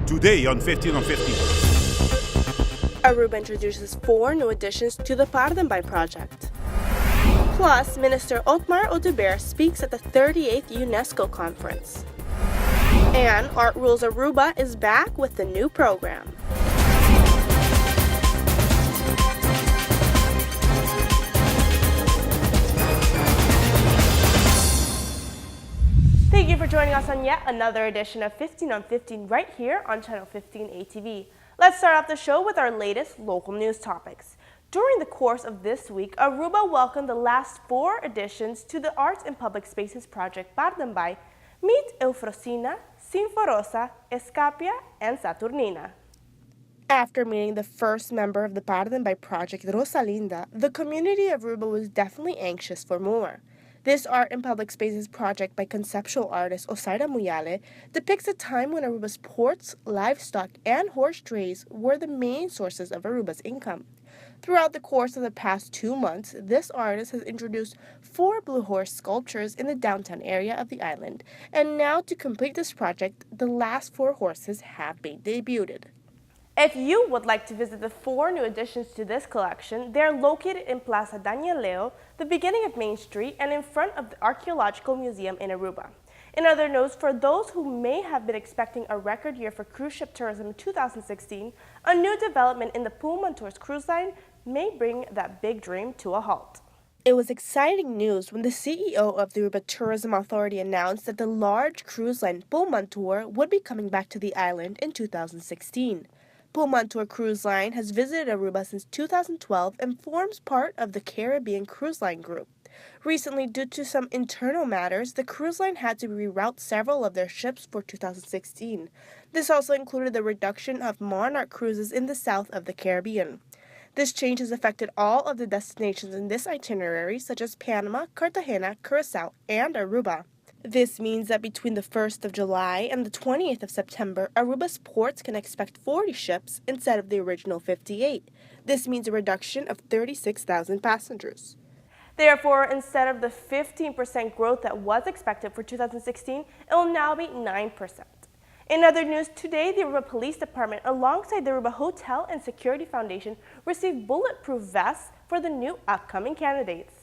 Today on 15 on 15. Aruba introduces 4 new additions to the Pardenbay project. Plus, Minister Otmar Oduber speaks at the 38th UNESCO conference. And Art Rules Aruba is back with the new program. Thank you for joining us on yet another edition of 15 on 15 right here on Channel 15 ATV. Let's start off the show with our latest local news topics. During the course of this week, Aruba welcomed the last 4 additions to the Arts and Public Spaces project Pardenbay. Meet Eufrosina, Sinforosa, Escapia, and Saturnina. After meeting the first member of the Pardenbay project, Rosalinda, the community of Aruba was definitely anxious for more. This Art and Public Spaces project by conceptual artist Osaida Muyale depicts a time when Aruba's ports, livestock, and horse trades were the main sources of Aruba's income. Throughout the course of the past 2 months, this artist has introduced 4 blue horse sculptures in the downtown area of the island, and now to complete this project, the last 4 horses have been debuted. If you would like to visit the 4 new additions to this collection, they are located in Plaza Daniela, the beginning of Main Street, and in front of the Archaeological Museum in Aruba. In other news, for those who may have been expecting a record year for cruise ship tourism in 2016, a new development in the Pumantours cruise line may bring that big dream to a halt. It was exciting news when the CEO of the Aruba Tourism Authority announced that the large cruise line Pumantour would be coming back to the island in 2016. Pumantour Cruise Line has visited Aruba since 2012 and forms part of the Caribbean Cruise Line Group. Recently, due to some internal matters, the cruise line had to reroute several of their ships for 2016. This also included the reduction of Monarch cruises in the south of the Caribbean. This change has affected all of the destinations in this itinerary, such as Panama, Cartagena, Curacao, and Aruba. This means that between the 1st of July and the 20th of September, Aruba's ports can expect 40 ships instead of the original 58. This means a reduction of 36,000 passengers. Therefore, instead of the 15% growth that was expected for 2016, it will now be 9%. In other news, today the Aruba Police Department, alongside the Aruba Hotel and Security Foundation, received bulletproof vests for the new upcoming candidates.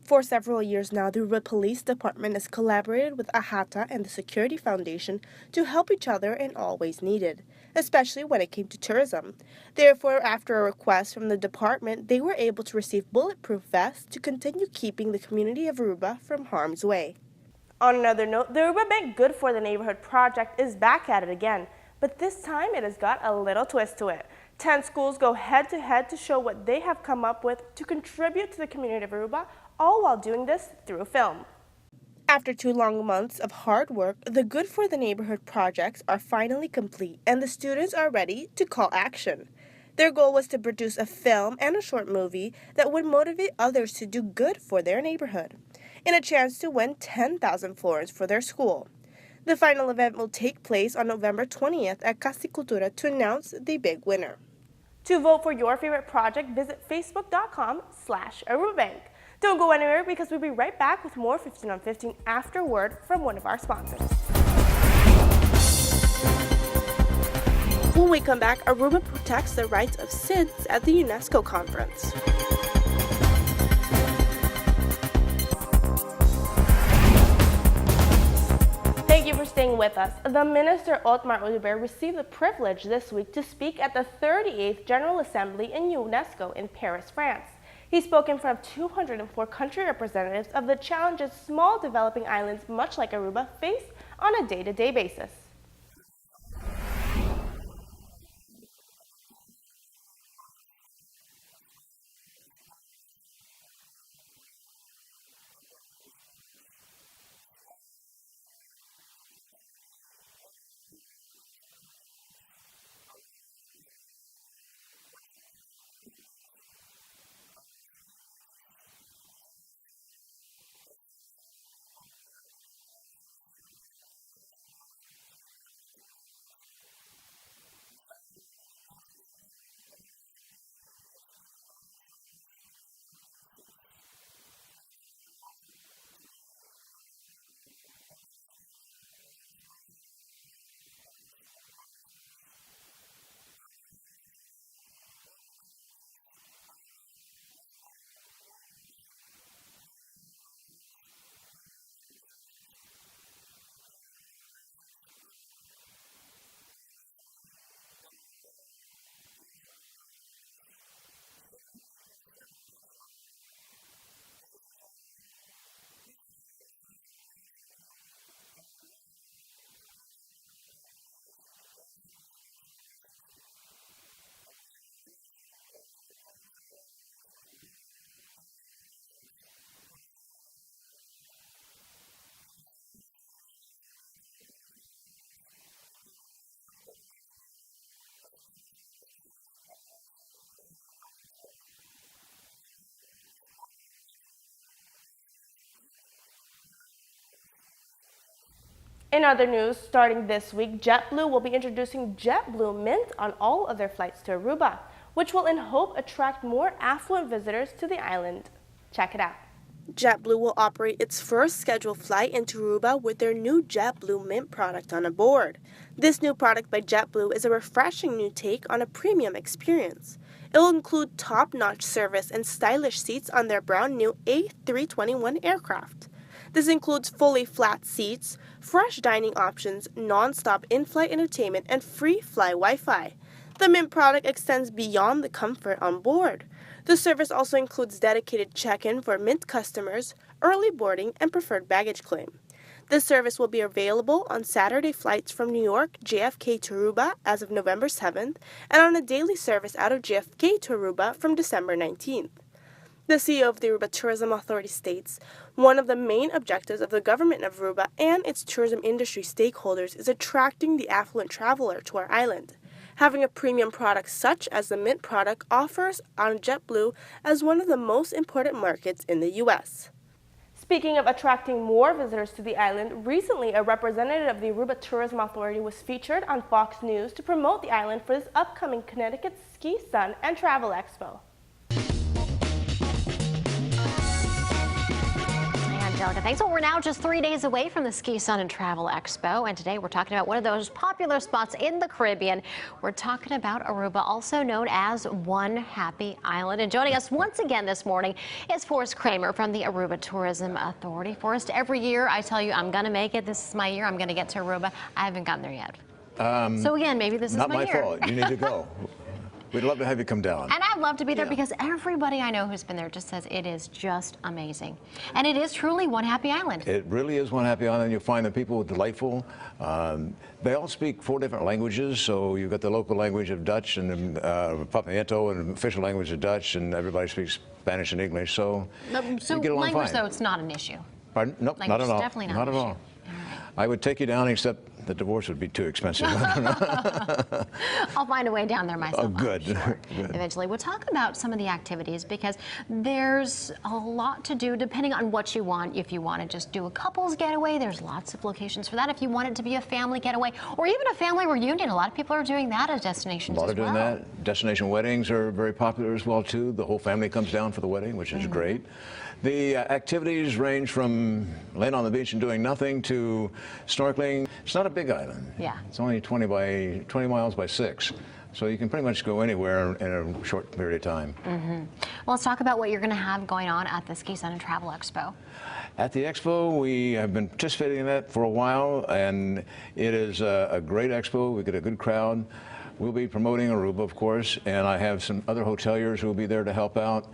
For several years now, the Aruba Police Department has collaborated with AHATA and the Security Foundation to help each other in all ways needed, especially when it came to tourism. Therefore, after a request from the department, they were able to receive bulletproof vests to continue keeping the community of Aruba from harm's way. On another note, the Aruba Bank Good for the Neighborhood project is back at it again, but this time it has got a little twist to it. 10 schools go head-to-head to show what they have come up with to contribute to the community of Aruba, all while doing this through film. After 2 long months of hard work, the Good for the Neighborhood projects are finally complete and the students are ready to call action. Their goal was to produce a film and a short movie that would motivate others to do good for their neighborhood, and a chance to win 10,000 florins for their school. The final event will take place on November 20th at Casa Cultura to announce the big winner. To vote for your favorite project, visit facebook.com/ArubaBank. Don't go anywhere because we'll be right back with more 15 on 15 after word from one of our sponsors. When we come back, Aruba protects the rights of SIDS at the UNESCO conference. Thank you for staying with us. The Minister Otmar Oduber received the privilege this week to speak at the 38th General Assembly in UNESCO in Paris, France. He spoke in front of 204 country representatives of the challenges small developing islands much like Aruba face on a day-to-day basis. In other news, starting this week, JetBlue will be introducing JetBlue Mint on all of their flights to Aruba, which will in hope attract more affluent visitors to the island. Check it out. JetBlue will operate its first scheduled flight into Aruba with their new JetBlue Mint product on board. This new product by JetBlue is a refreshing new take on a premium experience. It will include top-notch service and stylish seats on their brand new A321 aircraft. This includes fully flat seats, fresh dining options, non-stop in-flight entertainment, and free fly Wi-Fi. The Mint product extends beyond the comfort on board. The service also includes dedicated check-in for Mint customers, early boarding, and preferred baggage claim. This service will be available on Saturday flights from New York, JFK to Aruba as of November 7th, and on a daily service out of JFK to Aruba from December 19th. The CEO of the Aruba Tourism Authority states, one of the main objectives of the government of Aruba and its tourism industry stakeholders is attracting the affluent traveler to our island. Having a premium product such as the Mint product offers on JetBlue as one of the most important markets in the U.S. Speaking of attracting more visitors to the island, recently a representative of the Aruba Tourism Authority was featured on Fox News to promote the island for this upcoming Connecticut Ski, Sun, and Travel Expo. Thanks. Well, we're now just 3 days away from the Ski, Sun, and Travel Expo, and today we're talking about one of those popular spots in the Caribbean. We're talking about Aruba, also known as One Happy Island. And joining us once again this morning is Forrest Kramer from the Aruba Tourism Authority. Forrest, every year I tell you I'm going to make it. This is my year. I'm going to get to Aruba. I haven't gotten there yet. So again, maybe this is my year. Not my fault. You need to go. We'd love to have you come down. And I'd love to be there because everybody I know who's been there just says it is just amazing. And it is truly one happy island. It really is one happy island. You'll find the people delightful. They all speak 4 different languages, so you've got the local language of Dutch and Papiamento, and official language of Dutch, and everybody speaks Spanish and English, so you get along language, fine. though, it's not an issue. Pardon? Nope, Language not at all. Definitely not at an all. issue. I would take you down, except the divorce would be too expensive. I'll find a way down there myself. Oh, good. Sure. Good. Eventually. We'll talk about some of the activities because there's a lot to do depending on what you want. If you want to just do a couples getaway, there's lots of locations for that. If you want it to be a family getaway or even a family reunion, a lot of people are doing that as destinations as well. A lot are doing that. Destination weddings are very popular as well, too. The whole family comes down for the wedding, which is great. The activities range from laying on the beach and doing nothing to snorkeling. It's not a big island. Yeah. It's only 20 miles by 6. So you can pretty much go anywhere in a short period of time. Well, let's talk about what you're going to have going on at the Ski, Sun, and Travel Expo. At the expo, we have been participating in that for a while, and it is a great expo. We get a good crowd. We'll be promoting Aruba, of course, and I have some other hoteliers who will be there to help out.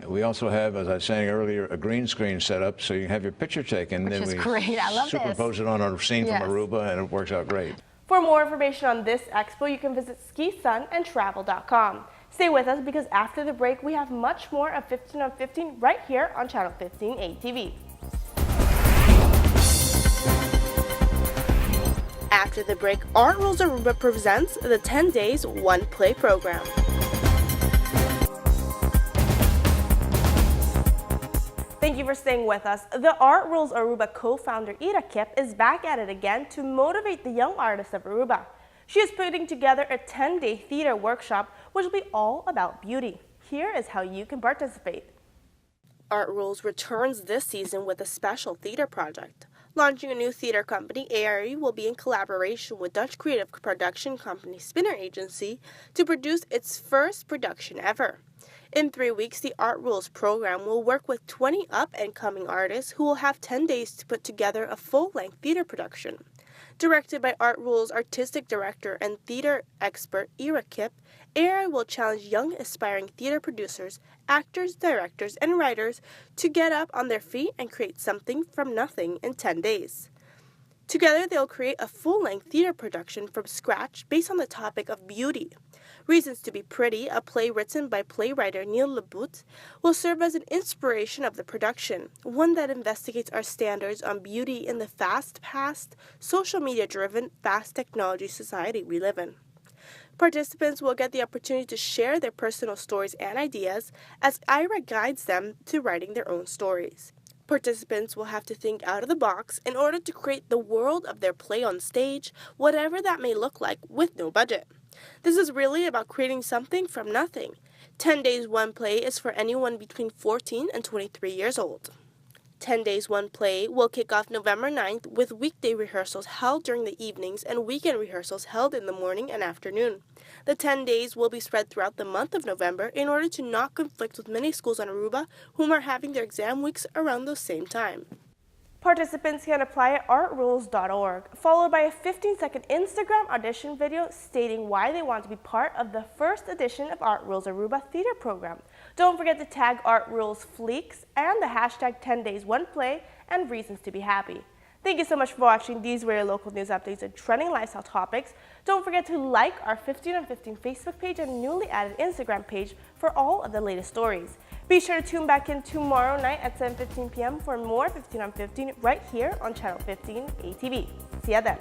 We also have, as I was saying earlier, a green screen set up so you can have your picture taken. Which is great. I love this. Superpose it on a scene from Aruba, and it works out great. For more information on this expo, you can visit skisunandtravel.com. Stay with us because after the break, we have much more of 15 on 15 right here on Channel 15 ATV. After the break, Art Rules Aruba presents the 10 Days One Play program. Thank you for staying with us. The Art Rules Aruba co-founder Ira Kip is back at it again to motivate the young artists of Aruba. She is putting together a 10-day theater workshop which will be all about beauty. Here is how you can participate. Art Rules returns this season with a special theater project. Launching a new theater company, ARE will be in collaboration with Dutch creative production company Spinner Agency to produce its first production ever. In 3 weeks, the Art Rules program will work with 20 up-and-coming artists who will have 10 days to put together a full-length theater production. Directed by Art Rules artistic director and theater expert Ira Kip, ARE will challenge young aspiring theater producers, actors, directors, and writers to get up on their feet and create something from nothing in 10 days. Together, they'll create a full-length theater production from scratch based on the topic of beauty. Reasons to be Pretty, a play written by playwright Neil Lebut, will serve as an inspiration of the production, one that investigates our standards on beauty in the fast-paced, social media-driven, fast technology society we live in. Participants will get the opportunity to share their personal stories and ideas as Ira guides them to writing their own stories. Participants will have to think out of the box in order to create the world of their play on stage, whatever that may look like, with no budget. This is really about creating something from nothing. 10 Days One Play is for anyone between 14 and 23 years old. 10 Days One Play will kick off November 9th with weekday rehearsals held during the evenings and weekend rehearsals held in the morning and afternoon. The 10 days will be spread throughout the month of November in order to not conflict with many schools on Aruba whom are having their exam weeks around the same time. Participants can apply at artrules.org, followed by a 15-second Instagram audition video stating why they want to be part of the first edition of Art Rules Aruba theater program. Don't forget to tag Art Rules Fleeks and the hashtag 10 Days One Play and reasons to be happy. Thank you so much for watching. These were your local news updates and trending lifestyle topics. Don't forget to like our 15 on 15 Facebook page and newly added Instagram page for all of the latest stories. Be sure to tune back in tomorrow night at 7:15 p.m. for more 15 on 15 right here on Channel 15 ATV. See ya then.